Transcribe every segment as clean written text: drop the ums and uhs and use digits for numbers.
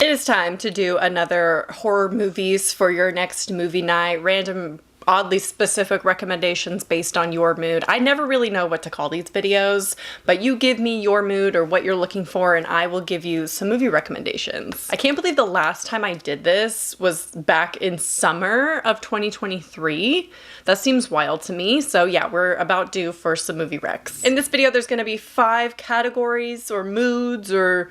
It is time to do another horror movies for your next movie night. Random, oddly specific recommendations based on your mood. I never really know what to call these videos, but you give me your mood or what you're looking for and I will give you some movie recommendations. I can't believe the last time I did this was back in summer of 2023. That seems wild to me. So yeah, we're about due for some movie recs. In this video, there's gonna be 5 categories or moods or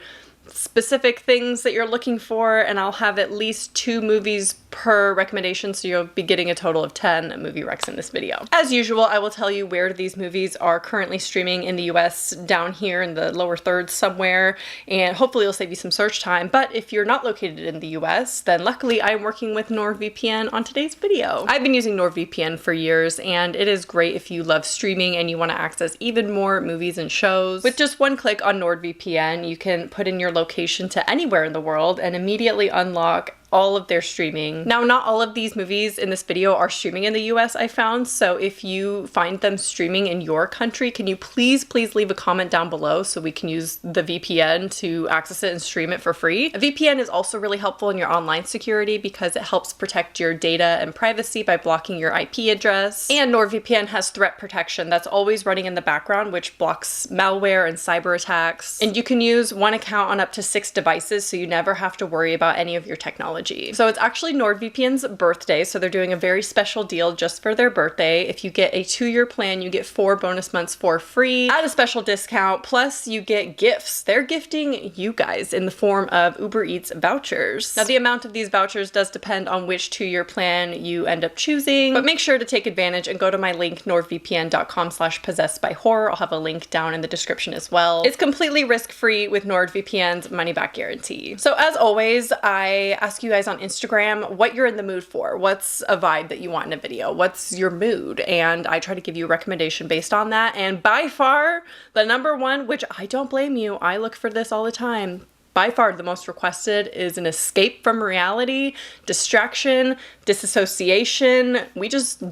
specific things that you're looking for, and I'll have at least 2 movies per recommendation, so you'll be getting a total of 10 movie recs in this video. As usual, I will tell you where these movies are currently streaming in the US, down here in the lower third somewhere, and hopefully it'll save you some search time. But if you're not located in the US, then luckily I'm working with NordVPN on today's video. I've been using NordVPN for years, and it is great if you love streaming and you want to access even more movies and shows. With just one click on NordVPN, you can put in your location to anywhere in the world and immediately unlock all of their streaming. Now, not all of these movies in this video are streaming in the US, I found, so if you find them streaming in your country, can you please leave a comment down below so we can use the VPN to access it and stream it for free. A VPN is also really helpful in your online security because it helps protect your data and privacy by blocking your IP address. And NordVPN has threat protection that's always running in the background, which blocks malware and cyber attacks. And you can use one account on up to 6 devices, so you never have to worry about any of your technology. So it's actually NordVPN's birthday, so they're doing a very special deal just for their birthday. If you get a 2-year plan, you get 4 bonus months for free at a special discount, plus you get gifts. They're gifting you guys in the form of Uber Eats vouchers. Now, the amount of these vouchers does depend on which 2-year plan you end up choosing, but make sure to take advantage and go to my link, nordvpn.com/PossessedbyHorror. I'll have a link down in the description as well. It's completely risk-free with NordVPN's money-back guarantee. So as always, I ask you guys on Instagram what you're in the mood for. What's a vibe that you want in a video? What's your mood? And I try to give you a recommendation based on that. And by far, the number one, which I don't blame you, I look for this all the time, by far the most requested is an escape from reality, distraction, disassociation. We just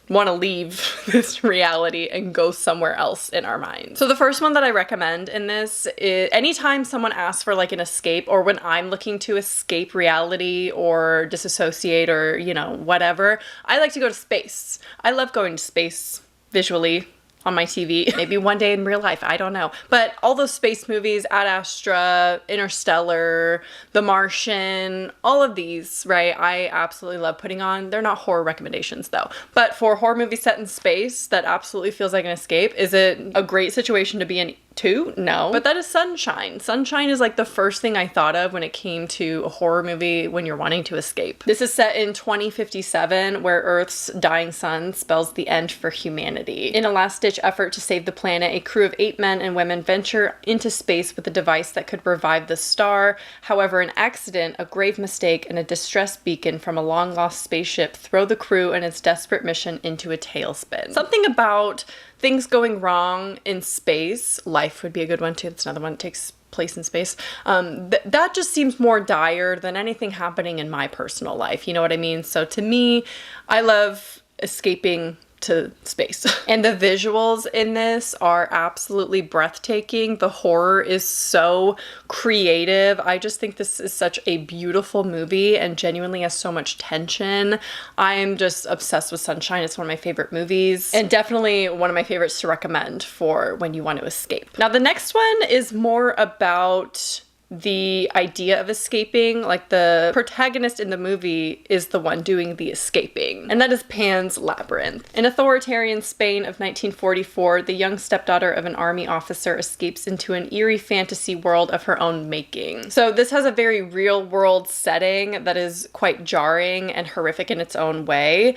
want to leave this reality and go somewhere else in our minds. So the first one that I recommend in this is anytime someone asks for like an escape, or when I'm looking to escape reality or disassociate or, you know, whatever, I like to go to space. I love going to space visually on my TV. Maybe one day in real life, I don't know. But all those space movies, Ad Astra, Interstellar, The Martian, all of these, right, I absolutely love putting on. They're not horror recommendations though. But for a horror movie set in space that absolutely feels like an escape, is it a great situation to be in too? No. But that is Sunshine. Sunshine is like the first thing I thought of when it came to a horror movie when you're wanting to escape. This is set in 2057, where Earth's dying sun spells the end for humanity. In a last-ditch effort to save the planet, a crew of 8 men and women venture into space with a device that could revive the star. However, an accident, a grave mistake, and a distress beacon from a long-lost spaceship throw the crew and its desperate mission into a tailspin. Something about things going wrong in space, Life would be a good one too, that's another one that takes place in space, that just seems more dire than anything happening in my personal life, you know what I mean? So to me, I love escaping to space. And the visuals in this are absolutely breathtaking. The horror is so creative. I just think this is such a beautiful movie and genuinely has so much tension. I am just obsessed with Sunshine. It's one of my favorite movies and definitely one of my favorites to recommend for when you want to escape. Now, the next one is more about the idea of escaping. Like, the protagonist in the movie is the one doing the escaping, and that is Pan's Labyrinth. In authoritarian Spain of 1944, the young stepdaughter of an army officer escapes into an eerie fantasy world of her own making. So this has a very real world setting that is quite jarring and horrific in its own way.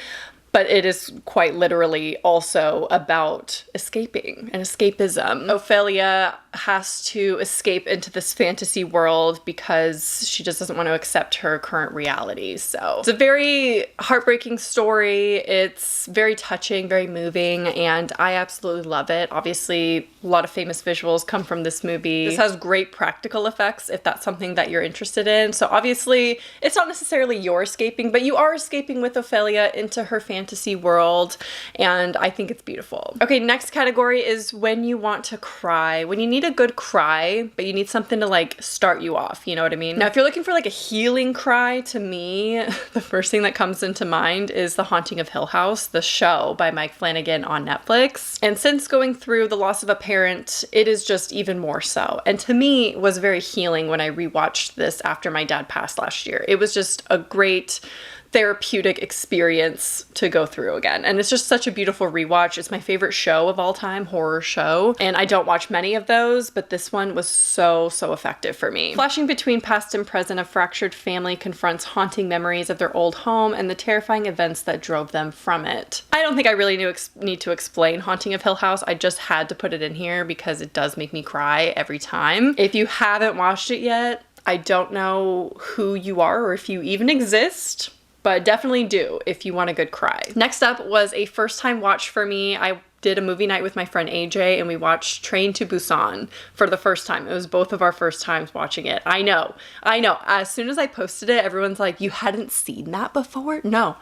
But it is quite literally also about escaping and escapism. Ophelia has to escape into this fantasy world because she just doesn't want to accept her current reality. So it's a very heartbreaking story. It's very touching, very moving, and I absolutely love it. Obviously, a lot of famous visuals come from this movie. This has great practical effects if that's something that you're interested in. So obviously, it's not necessarily you're escaping, but you are escaping with Ophelia into her fantasy fantasy world, and I think it's beautiful. Okay, next category is when you want to cry. When you need a good cry, but you need something to like start you off, you know what I mean? Now, if you're looking for like a healing cry, to me, the first thing that comes into mind is The Haunting of Hill House, the show by Mike Flanagan on Netflix. And since going through the loss of a parent, it is just even more so. And to me, it was very healing when I rewatched this after my dad passed last year. It was just a great therapeutic experience to go through again. And it's just such a beautiful rewatch. It's my favorite show of all time, horror show. And I don't watch many of those, but this one was so effective for me. Flashing between past and present, a fractured family confronts haunting memories of their old home and the terrifying events that drove them from it. I don't think I really need to explain Haunting of Hill House. I just had to put it in here because it does make me cry every time. If you haven't watched it yet, I don't know who you are or if you even exist, but definitely do if you want a good cry. Next up was a first time watch for me. I did a movie night with my friend AJ and we watched Train to Busan for the first time. It was both of our first times watching it. I know. As soon as I posted it, everyone's like, you hadn't seen that before? No,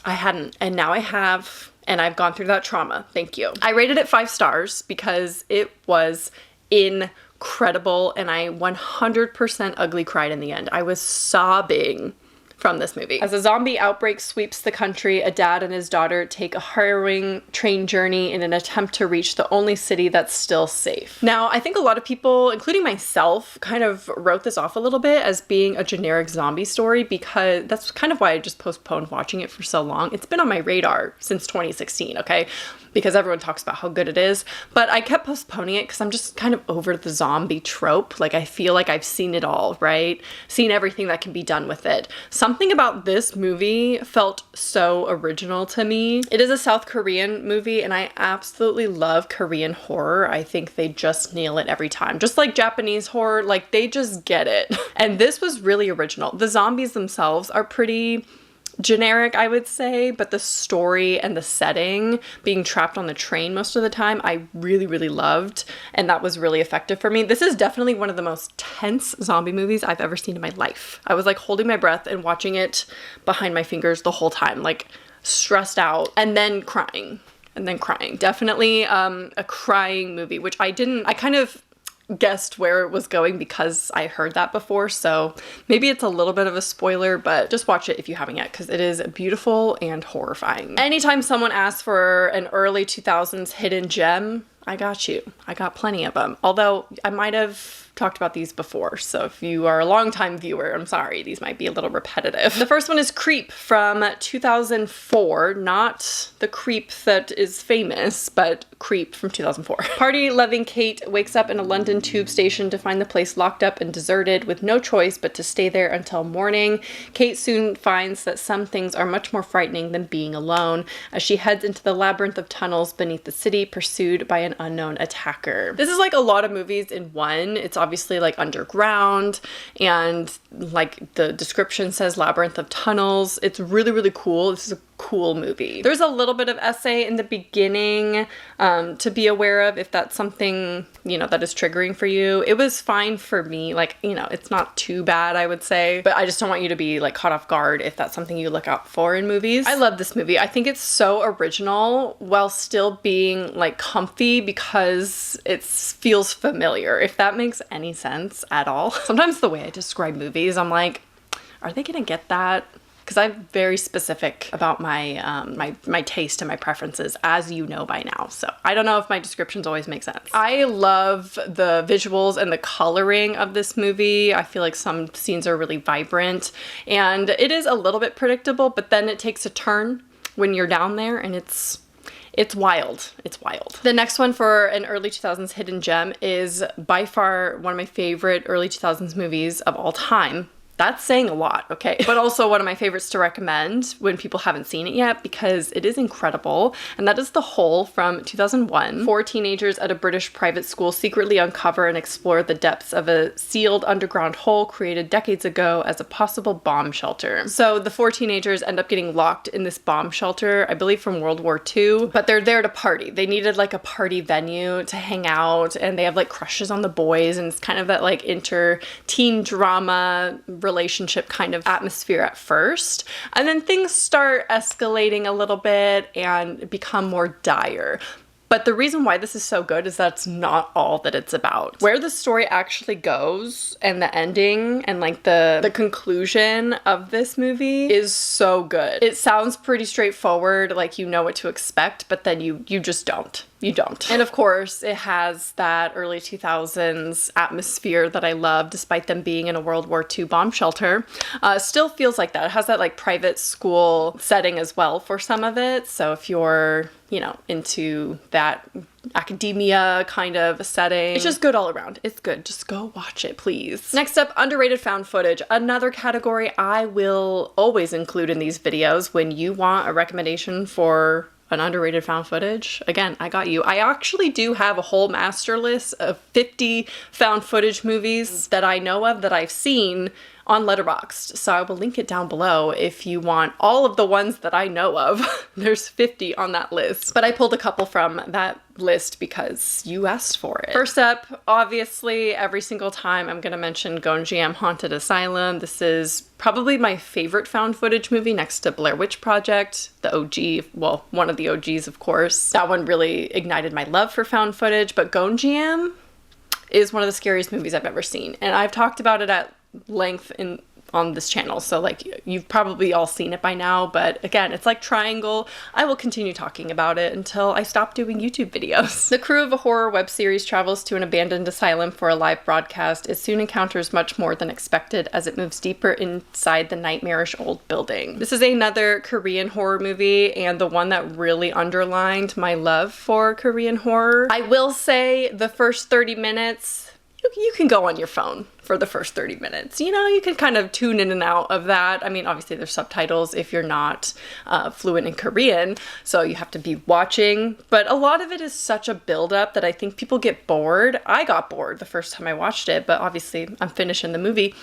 I hadn't. And now I have, and I've gone through that trauma. Thank you. I rated it 5 stars because it was incredible and I 100% ugly cried in the end. I was sobbing from this movie. As a zombie outbreak sweeps the country, a dad and his daughter take a harrowing train journey in an attempt to reach the only city that's still safe. Now, I think a lot of people, including myself, kind of wrote this off a little bit as being a generic zombie story because that's kind of why I just postponed watching it for so long. It's been on my radar since 2016, okay? Because everyone talks about how good it is, but I kept postponing it because I'm just kind of over the zombie trope. Like, I feel like I've seen it all, right? Seen everything that can be done with it. Something about this movie felt so original to me. It is a South Korean movie and I absolutely love Korean horror. I think they just nail it every time. Just like Japanese horror, like they just get it. And this was really original. The zombies themselves are pretty generic, I would say, but the story and the setting, being trapped on the train most of the time, I really loved, and that was really effective for me. This is definitely one of the most tense zombie movies I've ever seen in my life. I was like holding my breath and watching it behind my fingers the whole time, like stressed out, and then crying. Definitely a crying movie, which I kind of guessed where it was going because I heard that before, so maybe it's a little bit of a spoiler, but just watch it if you haven't yet because it is beautiful and horrifying. Anytime someone asks for an early 2000s hidden gem, I got you. I got plenty of them. Although I might have talked about these before, so if you are a longtime viewer, I'm sorry, these might be a little repetitive. The first one is Creep from 2004, not the Creep that is famous, but Creep from 2004. Party-loving Kate wakes up in a London tube station to find the place locked up and deserted with no choice but to stay there until morning. Kate soon finds that some things are much more frightening than being alone as she heads into the labyrinth of tunnels beneath the city, pursued by an unknown attacker. This is like a lot of movies in one. It's obviously like underground and like the description says labyrinth of tunnels. It's really cool. This is a cool movie. There's a little bit of essay in the beginning to be aware of if that's something, you know, that is triggering for you. It was fine for me. Like, you know, it's not too bad, I would say, but I just don't want you to be like caught off guard if that's something you look out for in movies. I love this movie. I think it's so original while still being like comfy because it feels familiar, if that makes any sense at all. Sometimes the way I describe movies, I'm like, are they gonna get that? Because I'm very specific about my my taste and my preferences, as you know by now. So I don't know if my descriptions always make sense. I love the visuals and the coloring of this movie. I feel like some scenes are really vibrant and it is a little bit predictable, but then it takes a turn when you're down there and it's wild. It's wild. The next one for an early 2000s hidden gem is by far one of my favorite early 2000s movies of all time. That's saying a lot, okay? But also one of my favorites to recommend when people haven't seen it yet because it is incredible. And that is The Hole from 2001. 4 teenagers at a British private school secretly uncover and explore the depths of a sealed underground hole created decades ago as a possible bomb shelter. So the 4 teenagers end up getting locked in this bomb shelter, I believe from World War II, but they're there to party. They needed like a party venue to hang out and they have like crushes on the boys and it's kind of that like teen drama relationship kind of atmosphere at first, and then things start escalating a little bit and become more dire. But the reason why this is so good is that's not all that it's about. Where the story actually goes and the ending and like the conclusion of this movie is so good. It sounds pretty straightforward, like you know what to expect, but then you just don't. You don't. And of course, it has that early 2000s atmosphere that I love, despite them being in a World War II bomb shelter. Still feels like that. It has that like private school setting as well for some of it. So if you're, you know, into that academia kind of setting, it's just good all around. It's good. Just go watch it, please. Next up, underrated found footage. Another category I will always include in these videos when you want a recommendation for an underrated found footage. Again, I got you. I actually do have a whole master list of 50 found footage movies that I know of that I've seen on Letterboxd. So I will link it down below if you want all of the ones that I know of. There's 50 on that list, but I pulled a couple from that list because you asked for it. First up, obviously, every single time I'm gonna mention Gonjiam Haunted Asylum. This is probably my favorite found footage movie next to Blair Witch Project, the OG, well, one of the OGs, of course. That one really ignited my love for found footage, but Gonjiam is one of the scariest movies I've ever seen. And I've talked about it at length on this channel, so like you've probably all seen it by now, but again, it's like Triangle. I will continue talking about it until I stop doing YouTube videos. The crew of a horror web series travels to an abandoned asylum for a live broadcast. It soon encounters much more than expected as it moves deeper inside the nightmarish old building. This is another Korean horror movie, and the one that really underlined my love for Korean horror. I will say the first 30 minutes, you can go on your phone for the first 30 minutes. You know, you can kind of tune in and out of that. I mean, obviously there's subtitles if you're not fluent in Korean, so you have to be watching, but a lot of it is such a buildup that I think people get bored. I got bored the first time I watched it, but obviously I'm finishing the movie.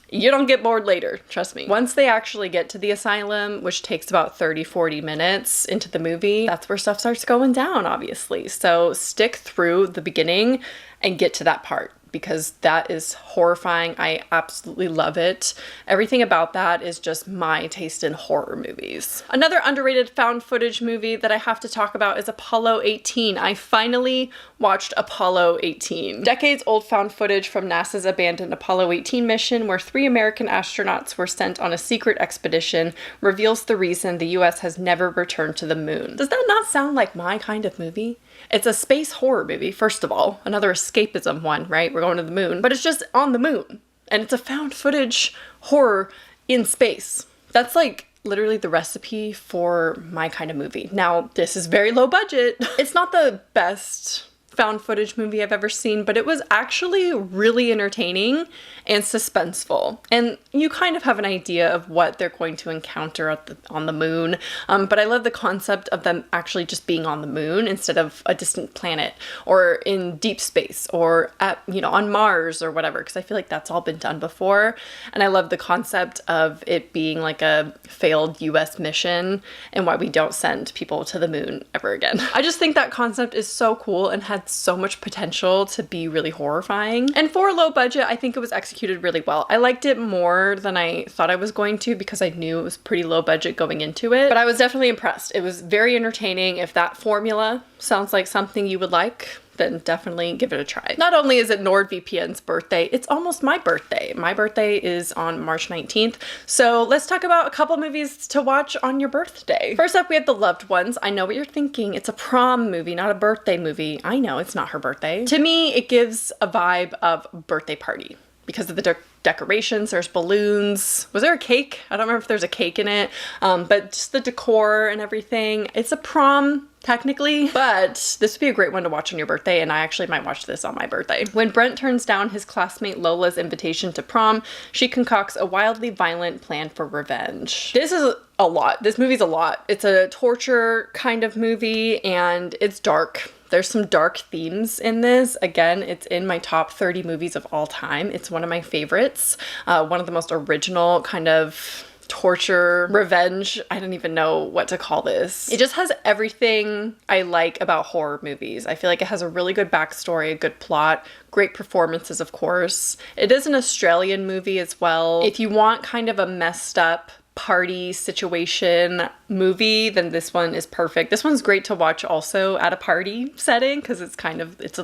You don't get bored later, trust me. Once they actually get to the asylum, which takes about 30-40 minutes into the movie, that's where stuff starts going down, obviously. So stick through the beginning and get to that part, because that is horrifying. I absolutely love it. Everything about that is just my taste in horror movies. Another underrated found footage movie that I have to talk about is Apollo 18. I finally watched Apollo 18. Decades old found footage from NASA's abandoned Apollo 18 mission, where 3 American astronauts were sent on a secret expedition, reveals the reason the US has never returned to the moon. Does that not sound like my kind of movie? It's a space horror movie, first of all. Another escapism one, right? We're going to the moon. But it's just on the moon. And it's a found footage horror in space. That's like literally the recipe for my kind of movie. Now, this is very low budget. It's not the best found footage movie I've ever seen, but it was actually really entertaining and suspenseful. And you kind of have an idea of what they're going to encounter on the moon. But I love the concept of them actually just being on the moon instead of a distant planet or in deep space or at, you know, on Mars or whatever, because I feel like that's all been done before. And I love the concept of it being like a failed US mission and why we don't send people to the moon ever again. I just think that concept is so cool and had so much potential to be really horrifying. And for a low budget, I think it was executed really well. I liked it more than I thought I was going to because I knew it was pretty low budget going into it, but I was definitely impressed. It was very entertaining. If that formula sounds like something you would like, then definitely give it a try. Not only is it NordVPN's birthday, it's almost my birthday. My birthday is on March 19th. So let's talk about a couple movies to watch on your birthday. First up, we have The Loved Ones. I know what you're thinking. It's a prom movie, not a birthday movie. I know it's not her birthday. To me, it gives a vibe of birthday party because of the decorations. There's balloons. Was there a cake? I don't remember if there's a cake in it, but just the decor and everything. It's a prom, technically, but this would be a great one to watch on your birthday, and I actually might watch this on my birthday. When Brent turns down his classmate Lola's invitation to prom, she concocts a wildly violent plan for revenge. This is a lot. This movie's a lot. It's a torture kind of movie, and it's dark. There's some dark themes in this. Again, it's in my top 30 movies of all time. It's one of my favorites. One of the most original kind of torture, revenge. I don't even know what to call this. It just has everything I like about horror movies. I feel like it has a really good backstory, a good plot, great performances, of course. It is an Australian movie as well. If you want kind of a messed up party situation movie, then this one is perfect. This one's great to watch also at a party setting because it's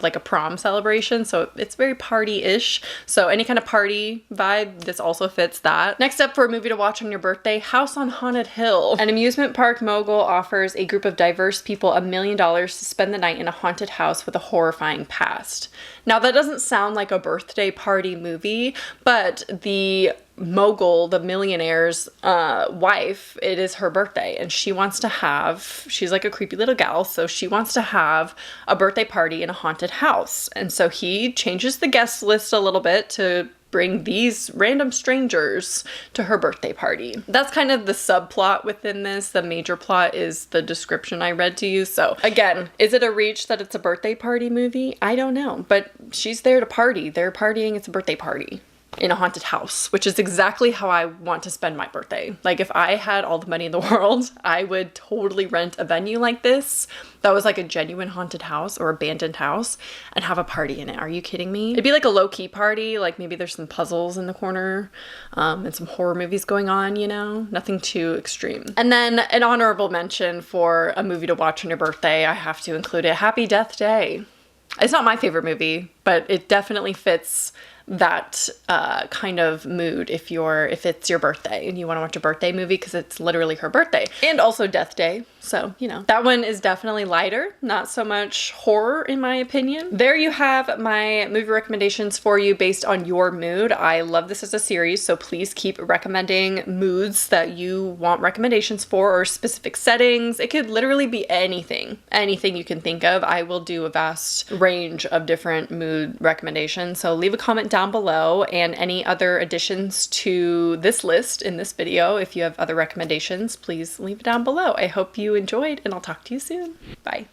like a prom celebration, so it's very party-ish. So any kind of party vibe, this also fits that. Next up for a movie to watch on your birthday, House on Haunted Hill. An amusement park mogul offers a group of diverse people $1 million to spend the night in a haunted house with a horrifying past. Now that doesn't sound like a birthday party movie, but the mogul, the millionaire's wife, it is her birthday and she's like a creepy little gal, so she wants to have a birthday party in a haunted house. And so he changes the guest list a little bit to bring these random strangers to her birthday party. That's kind of the subplot within this. The major plot is the description I read to you. So again, is it a reach that it's a birthday party movie? I don't know, but she's there to party. They're partying, it's a birthday party in a haunted house, which is exactly how I want to spend my birthday. Like if I had all the money in the world, I would totally rent a venue like this that was like a genuine haunted house or abandoned house and have a party in it. Are you kidding me? It'd be like a low-key party, like maybe there's some puzzles in the corner and some horror movies going on, you know, nothing too extreme. And then an honorable mention for a movie to watch on your birthday, I have to include it, Happy Death Day. It's not my favorite movie, but it definitely fits that kind of mood if it's your birthday and you want to watch a birthday movie because it's literally her birthday, and also Death Day. So, you know, that one is definitely lighter, not so much horror in my opinion. There you have my movie recommendations for you based on your mood. I love this as a series, so please keep recommending moods that you want recommendations for or specific settings. It could literally be anything you can think of. I will do a vast range of different mood recommendations, so leave a comment down below, and any other additions to this list in this video. If you have other recommendations, please leave it down below. I hope you enjoyed, and I'll talk to you soon. Bye.